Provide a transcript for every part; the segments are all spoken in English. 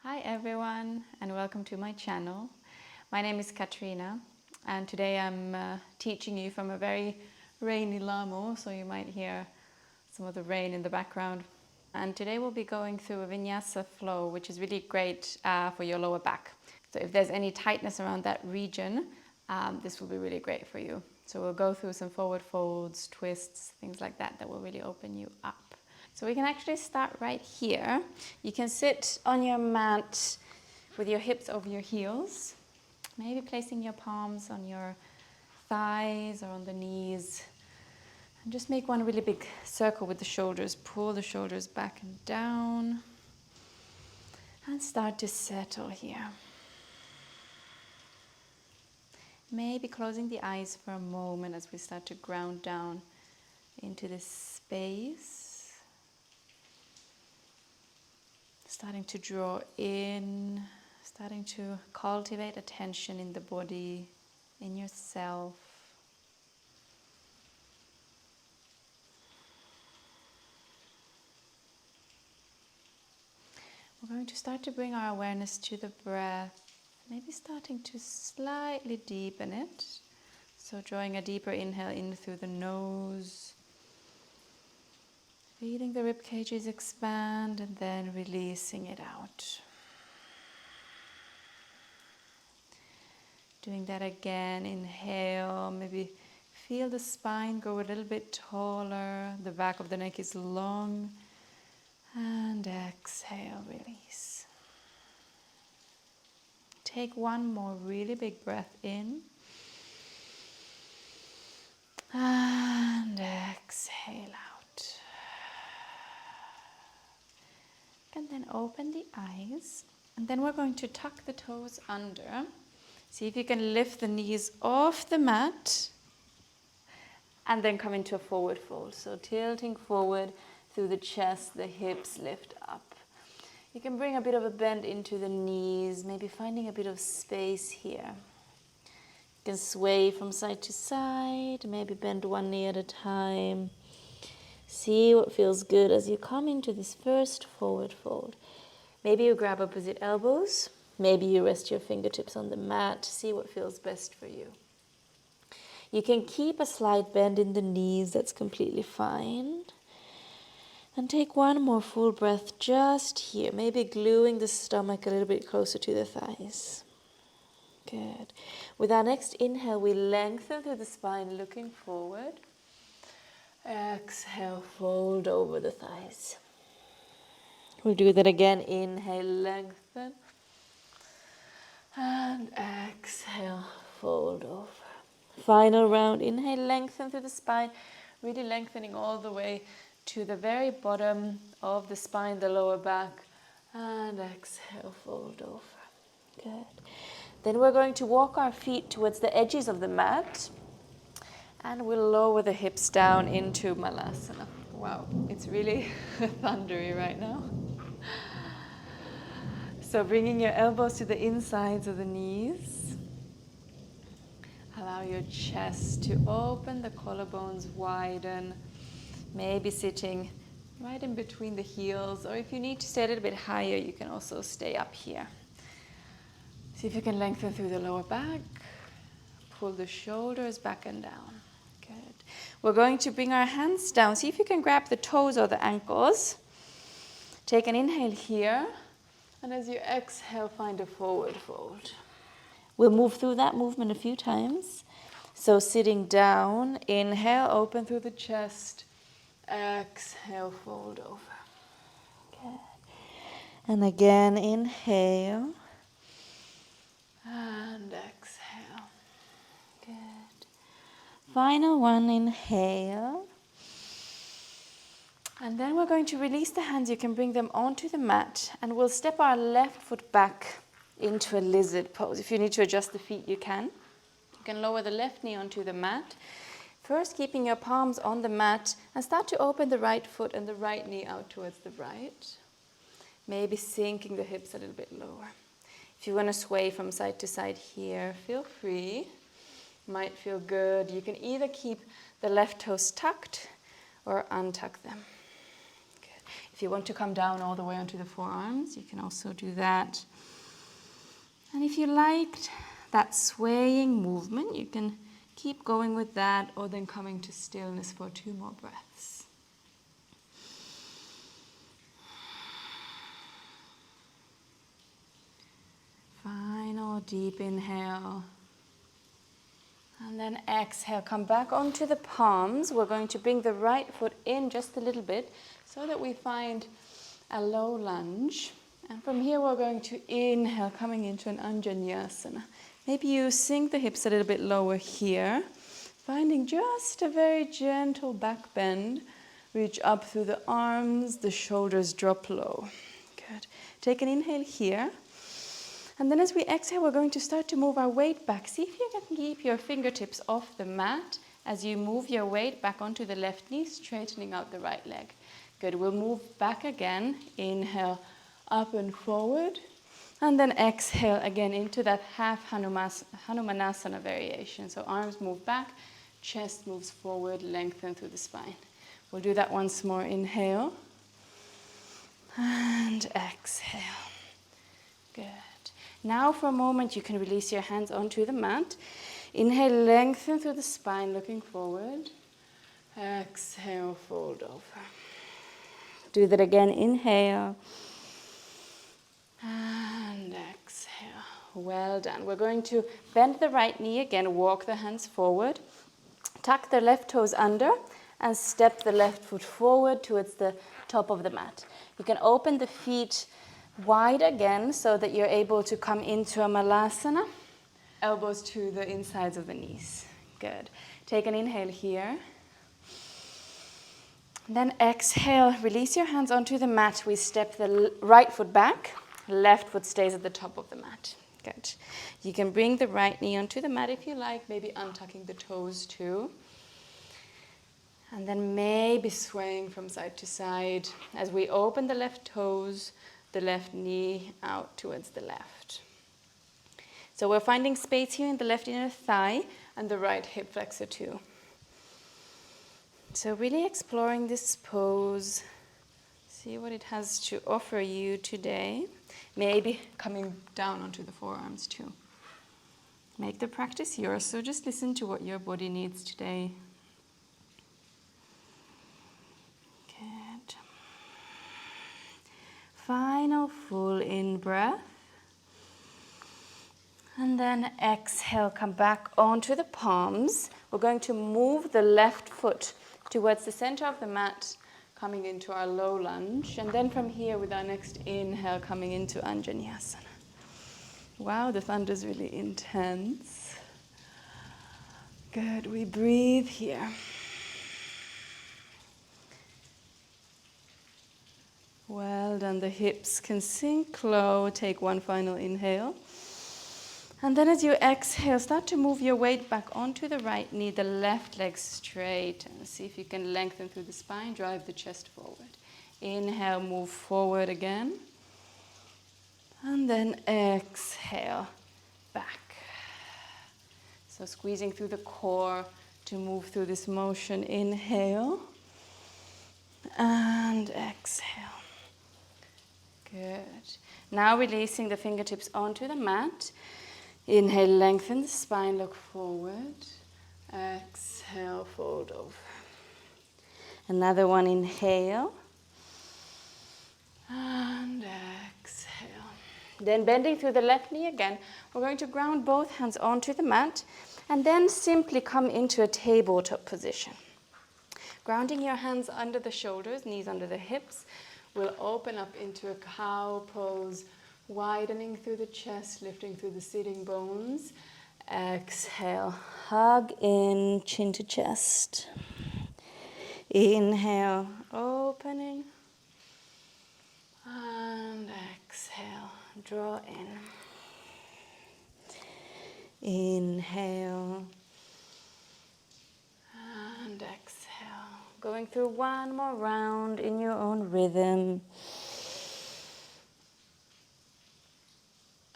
Hi everyone and welcome to my channel. My name is Katrina and today I'm teaching you from a very rainy Lamo, so you might hear some of the rain in the background. And today we'll be going through a vinyasa flow, which is really great for your lower back. So if there's any tightness around that region, this will be really great for you. So we'll go through some forward folds, twists, things like that will really open you up. So we can actually start right here. You can sit on your mat with your hips over your heels, maybe placing your palms on your thighs or on the knees. And just make one really big circle with the shoulders. Pull the shoulders back and down. And start to settle here. Maybe closing the eyes for a moment as we start to ground down into this space. Starting to draw in, starting to cultivate attention in the body, in yourself. We're going to start to bring our awareness to the breath, maybe starting to slightly deepen it. So drawing a deeper inhale in through the nose. Feeling the rib cages expand and then releasing it out. Doing that again, inhale, maybe feel the spine go a little bit taller, the back of the neck is long, and exhale, release. Take one more really big breath in, and exhale out. And then open the eyes, and then we're going to tuck the toes under. See if you can lift the knees off the mat and then come into a forward fold. So tilting forward through the chest, the hips lift up. You can bring a bit of a bend into the knees, maybe finding a bit of space here. You can sway from side to side, maybe bend one knee at a time. See what feels good as you come into this first forward fold. Maybe you grab opposite elbows. Maybe you rest your fingertips on the mat. See what feels best for you. You can keep a slight bend in the knees. That's completely fine. And take one more full breath just here. Maybe gluing the stomach a little bit closer to the thighs. Good. With our next inhale, we lengthen through the spine, looking forward. Exhale, fold over the thighs. We'll do that again. Inhale, lengthen. And exhale, fold over. Final round. Inhale, lengthen through the spine. Really lengthening all the way to the very bottom of the spine, the lower back. And exhale, fold over. Good. Then we're going to walk our feet towards the edges of the mat. And we'll lower the hips down into Malasana. Wow, it's really thundery right now. So bringing your elbows to the insides of the knees. Allow your chest to open, the collarbones widen. Maybe sitting right in between the heels, or if you need to stay a little bit higher, you can also stay up here. See if you can lengthen through the lower back. Pull the shoulders back and down. Good. We're going to bring our hands down. See if you can grab the toes or the ankles. Take an inhale here. And as you exhale, find a forward fold. We'll move through that movement a few times. So sitting down, inhale, open through the chest. Exhale, fold over. Good. And again, inhale. And exhale. Good. Final one, inhale. And then we're going to release the hands. You can bring them onto the mat. And we'll step our left foot back into a lizard pose. If you need to adjust the feet, you can. You can lower the left knee onto the mat. First, keeping your palms on the mat. And start to open the right foot and the right knee out towards the right. Maybe sinking the hips a little bit lower. If you want to sway from side to side here, feel free. Might feel good. You can either keep the left toes tucked or untuck them. If you want to come down all the way onto the forearms, you can also do that. And if you liked that swaying movement, you can keep going with that, or then coming to stillness for 2 more breaths. Final deep inhale. And then exhale, come back onto the palms. We're going to bring the right foot in just a little bit so that we find a low lunge. And from here, we're going to inhale, coming into an Anjaneyasana. Maybe you sink the hips a little bit lower here, finding just a very gentle back bend. Reach up through the arms, the shoulders drop low. Good. Take an inhale here. And then as we exhale, we're going to start to move our weight back. See if you can keep your fingertips off the mat as you move your weight back onto the left knee, straightening out the right leg. Good, we'll move back again. Inhale, up and forward. And then exhale again into that half Hanumanasana variation. So arms move back, chest moves forward, lengthen through the spine. We'll do that once more. Inhale. And exhale. Good. Now for a moment, you can release your hands onto the mat. Inhale, lengthen through the spine, looking forward. Exhale, fold over. Do that again. Inhale. And exhale. Well done. We're going to bend the right knee again, walk the hands forward. Tuck the left toes under and step the left foot forward towards the top of the mat. You can open the feet wide again so that you're able to come into a Malasana. Elbows to the insides of the knees. Good. Take an inhale here. Then exhale, release your hands onto the mat. We step the right foot back, left foot stays at the top of the mat. Good. You can bring the right knee onto the mat if you like, maybe untucking the toes too. And then maybe swaying from side to side as we open the left toes, the left knee out towards the left. So we're finding space here in the left inner thigh and the right hip flexor too. So really exploring this pose. See what it has to offer you today. Maybe coming down onto the forearms too. Make the practice yours, so just listen to what your body needs today. Good. Final full in breath. And then exhale, come back onto the palms. We're going to move the left foot towards the center of the mat, coming into our low lunge. And then from here, with our next inhale, coming into Anjaneyasana. Wow, the thunder is really intense. Good, we breathe here. Well done, the hips can sink low. Take one final inhale. And then as you exhale, start to move your weight back onto the right knee, the left leg straight. And see if you can lengthen through the spine, drive the chest forward. Inhale, move forward again. And then exhale, back. So squeezing through the core to move through this motion. Inhale. And exhale. Good. Now releasing the fingertips onto the mat. Inhale, lengthen the spine, look forward. Exhale, fold over. Another one, inhale. And exhale. Then bending through the left knee again, we're going to ground both hands onto the mat and then simply come into a tabletop position. Grounding your hands under the shoulders, knees under the hips. We'll open up into a cow pose, widening through the chest, lifting through the sitting bones. Exhale, hug in, chin to chest. Inhale, opening. And exhale, draw in. Inhale. And exhale. Going through one more round in your own rhythm.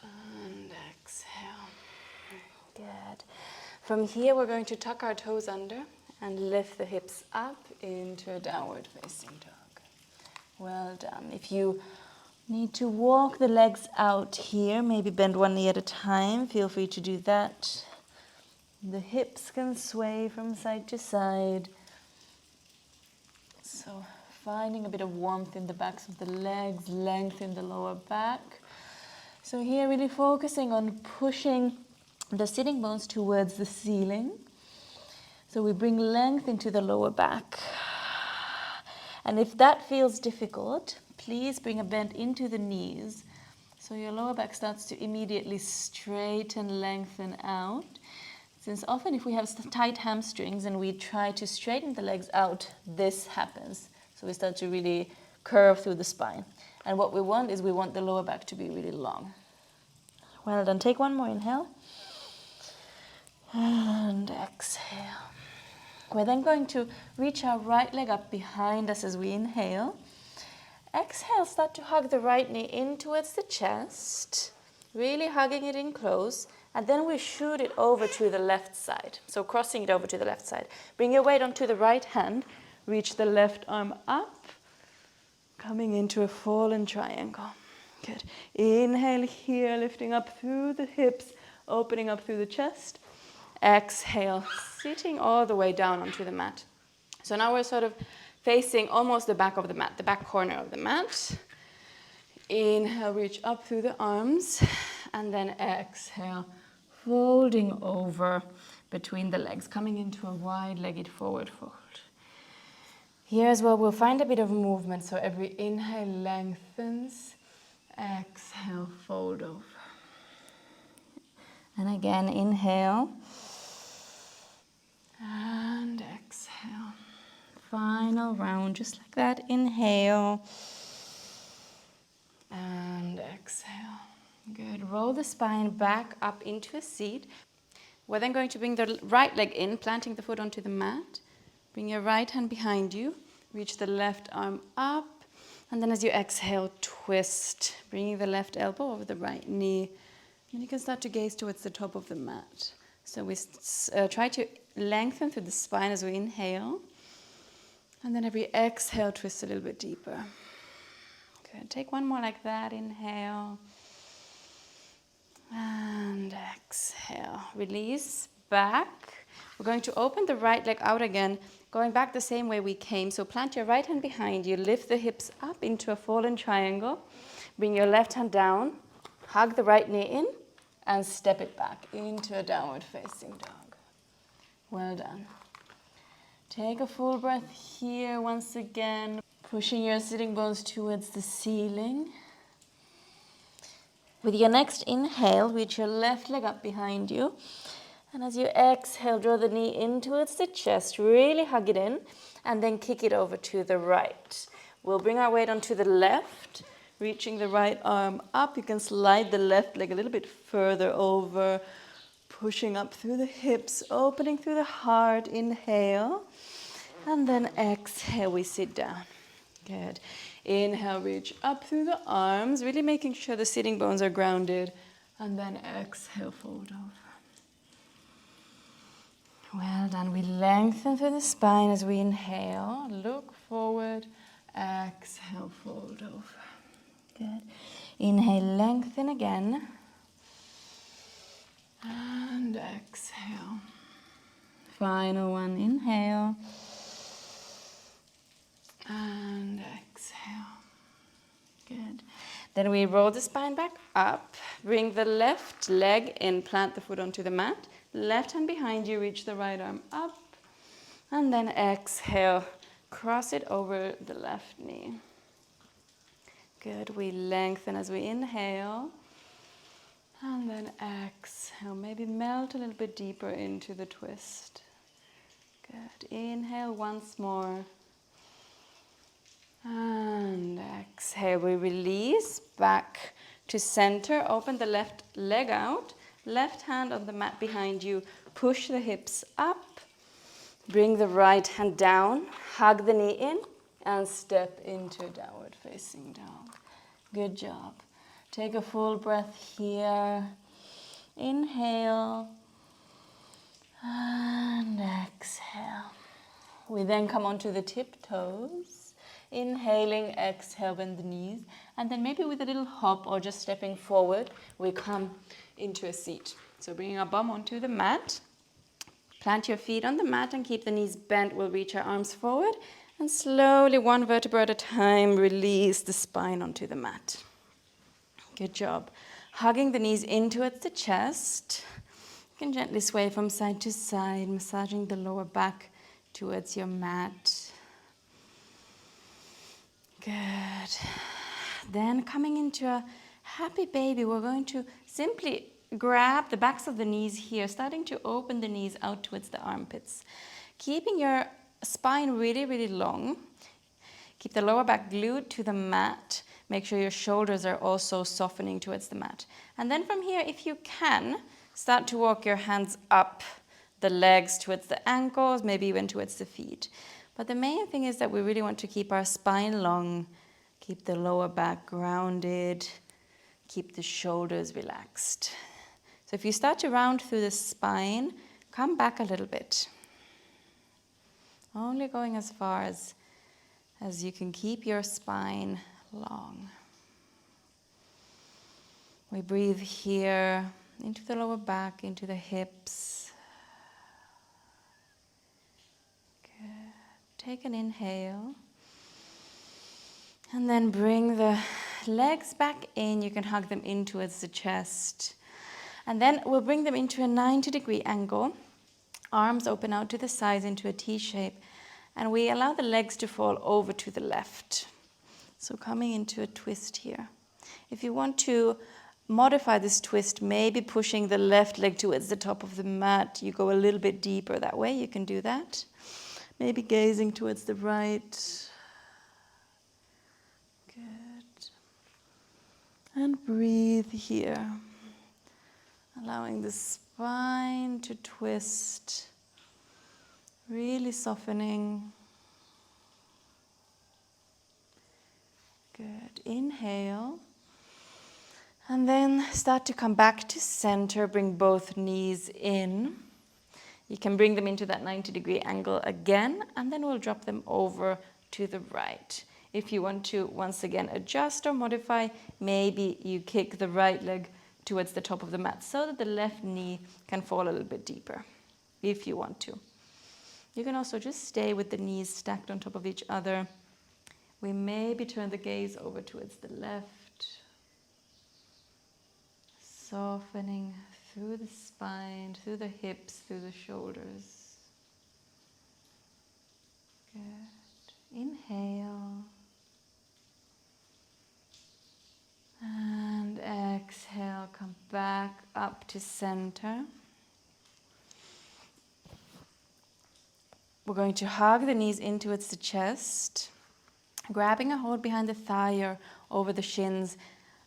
And exhale. Good. From here, we're going to tuck our toes under and lift the hips up into a downward facing dog. Well done. If you need to walk the legs out here, maybe bend one knee at a time, feel free to do that. The hips can sway from side to side. So finding a bit of warmth in the backs of the legs, length in the lower back. So here really focusing on pushing the sitting bones towards the ceiling. So we bring length into the lower back. And if that feels difficult, please bring a bend into the knees. So your lower back starts to immediately straighten, lengthen out. Since often if we have tight hamstrings and we try to straighten the legs out, this happens. So we start to really curve through the spine. And what we want is we want the lower back to be really long. Well done. Take one more inhale. And exhale. We're then going to reach our right leg up behind us as we inhale. Exhale, start to hug the right knee in towards the chest, really hugging it in close, and then we shoot it over to the left side. So crossing it over to the left side. Bring your weight onto the right hand, reach the left arm up, coming into a fallen triangle. Good. Inhale here, lifting up through the hips, opening up through the chest. Exhale, sitting all the way down onto the mat. So now we're sort of facing almost the back of the mat, the back corner of the mat. Inhale, reach up through the arms, and then exhale, folding over between the legs, coming into a wide-legged forward fold. Here as well, we'll find a bit of movement, so every inhale lengthens, exhale, fold over. And again, inhale. And exhale. Final round, just like that. Inhale. And exhale. Good. Roll the spine back up into a seat. We're then going to bring the right leg in, planting the foot onto the mat. Bring your right hand behind you. Reach the left arm up. And then as you exhale, twist. Bringing the left elbow over the right knee. And you can start to gaze towards the top of the mat. So we try to lengthen through the spine as we inhale. And then every exhale, twist a little bit deeper. Good. Take one more like that. Inhale. And exhale. Release back. We're going to open the right leg out again, going back the same way we came. So plant your right hand behind you. Lift the hips up into a fallen triangle. Bring your left hand down. Hug the right knee in. And step it back into a downward facing dog. Well done. Take a full breath here once again, pushing your sitting bones towards the ceiling. With your next inhale, reach your left leg up behind you. And as you exhale, draw the knee in towards the chest, really hug it in, and then kick it over to the right. We'll bring our weight onto the left. Reaching the right arm up, you can slide the left leg a little bit further over, pushing up through the hips, opening through the heart. Inhale, and then exhale, we sit down. Good. Inhale, reach up through the arms, really making sure the sitting bones are grounded, and then exhale, fold over. Well done. We lengthen through the spine as we inhale, look forward, exhale, fold over. Good. Inhale, lengthen again. And exhale. Final one, inhale. And exhale. Good. Then we roll the spine back up. Bring the left leg in, plant the foot onto the mat. Left hand behind you, reach the right arm up. And then exhale, cross it over the left knee. Good, we lengthen as we inhale, and then exhale, maybe melt a little bit deeper into the twist. Good, inhale once more, and exhale, we release back to center, open the left leg out, left hand on the mat behind you, push the hips up, bring the right hand down, hug the knee in, and step into downward facing dog. Good job. Take a full breath here. Inhale. And exhale. We then come onto the tiptoes. Inhaling, exhale, bend the knees. And then maybe with a little hop or just stepping forward, we come into a seat. So bringing our bum onto the mat. Plant your feet on the mat and keep the knees bent. We'll reach our arms forward. And slowly, one vertebra at a time, release the spine onto the mat. Good job. Hugging the knees in towards the chest. You can gently sway from side to side, massaging the lower back towards your mat. Good. Then coming into a happy baby, we're going to simply grab the backs of the knees here, starting to open the knees out towards the armpits. Keeping your spine really, really long. Keep the lower back glued to the mat. Make sure your shoulders are also softening towards the mat. And then from here, if you can, start to walk your hands up the legs towards the ankles, maybe even towards the feet. But the main thing is that we really want to keep our spine long, keep the lower back grounded, keep the shoulders relaxed. So if you start to round through the spine, come back a little bit. Only going as far as you can keep your spine long. We breathe here into the lower back, into the hips. Good. Take an inhale. And then bring the legs back in. You can hug them in towards the chest. And then we'll bring them into a 90-degree angle. Arms open out to the sides into a T shape. And we allow the legs to fall over to the left. So coming into a twist here. If you want to modify this twist, maybe pushing the left leg towards the top of the mat, you go a little bit deeper that way, you can do that. Maybe gazing towards the right. Good. And breathe here. Allowing the spine to twist. Really softening. Good. Inhale. And then start to come back to center. Bring both knees in. You can bring them into that 90-degree angle again, and then we'll drop them over to the right. If you want to, once again, adjust or modify, maybe you kick the right leg towards the top of the mat so that the left knee can fall a little bit deeper, if you want to. You can also just stay with the knees stacked on top of each other. We maybe turn the gaze over towards the left, softening through the spine, through the hips, through the shoulders. Good. Inhale. And exhale, come back up to center. We're going to hug the knees in towards the chest, grabbing a hold behind the thigh or over the shins,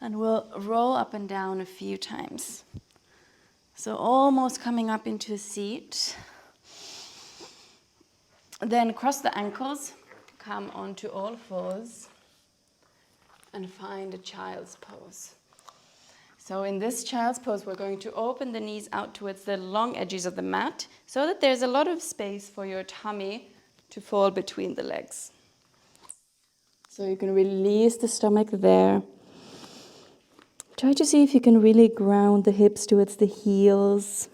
and we'll roll up and down a few times. So almost coming up into a seat. Then cross the ankles, come onto all fours, and find a child's pose. So in this child's pose, we're going to open the knees out towards the long edges of the mat so that there's a lot of space for your tummy to fall between the legs. So you can release the stomach there. Try to see if you can really ground the hips towards the heels.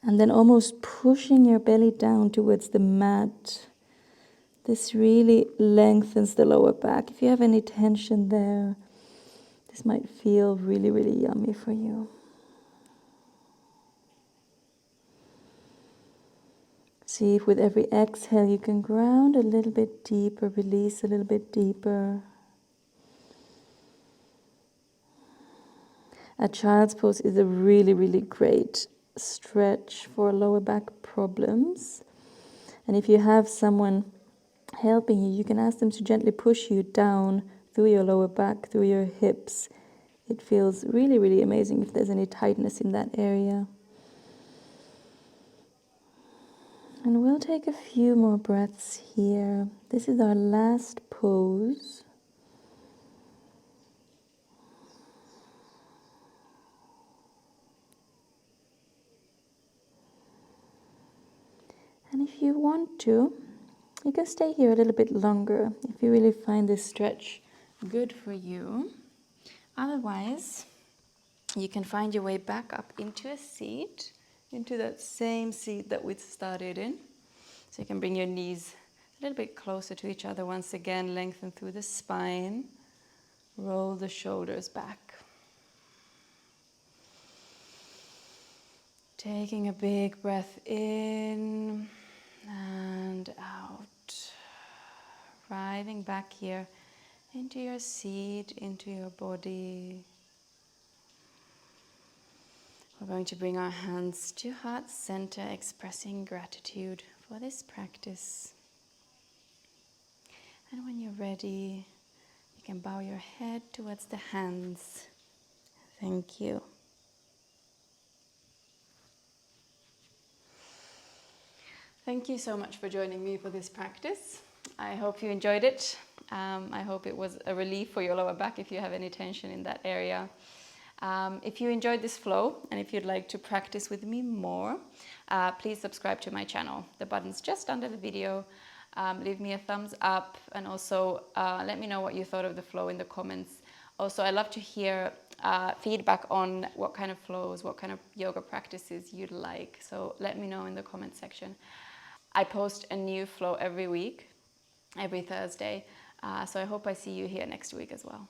And then almost pushing your belly down towards the mat. This really lengthens the lower back. If you have any tension there, this might feel really, really yummy for you. See if with every exhale you can ground a little bit deeper, release a little bit deeper. A child's pose is a really, really great stretch for lower back problems. And if you have someone helping you, you can ask them to gently push you down through your lower back, through your hips. It feels really, really amazing if there's any tightness in that area. And we'll take a few more breaths here. This is our last pose. And if you want to, You can stay here a little bit longer if you really find this stretch good for you. Otherwise, you can find your way back up into a seat, into that same seat that we started in. So you can bring your knees a little bit closer to each other once again, lengthen through the spine, roll the shoulders back. Taking a big breath in and out. Arriving back here into your seat, into your body. We're going to bring our hands to heart center, expressing gratitude for this practice. And when you're ready, you can bow your head towards the hands. Thank you. Thank you so much for joining me for this practice. I hope you enjoyed it. I hope it was a relief for your lower back if you have any tension in that area. If you enjoyed this flow and if you'd like to practice with me more, please subscribe to my channel. The button's just under the video. Leave me a thumbs up and also let me know what you thought of the flow in the comments. Also, I love to hear feedback on what kind of flows, what kind of yoga practices you'd like. So let me know in the comment section. I post a new flow every week, every Thursday. So I hope I see you here next week as well.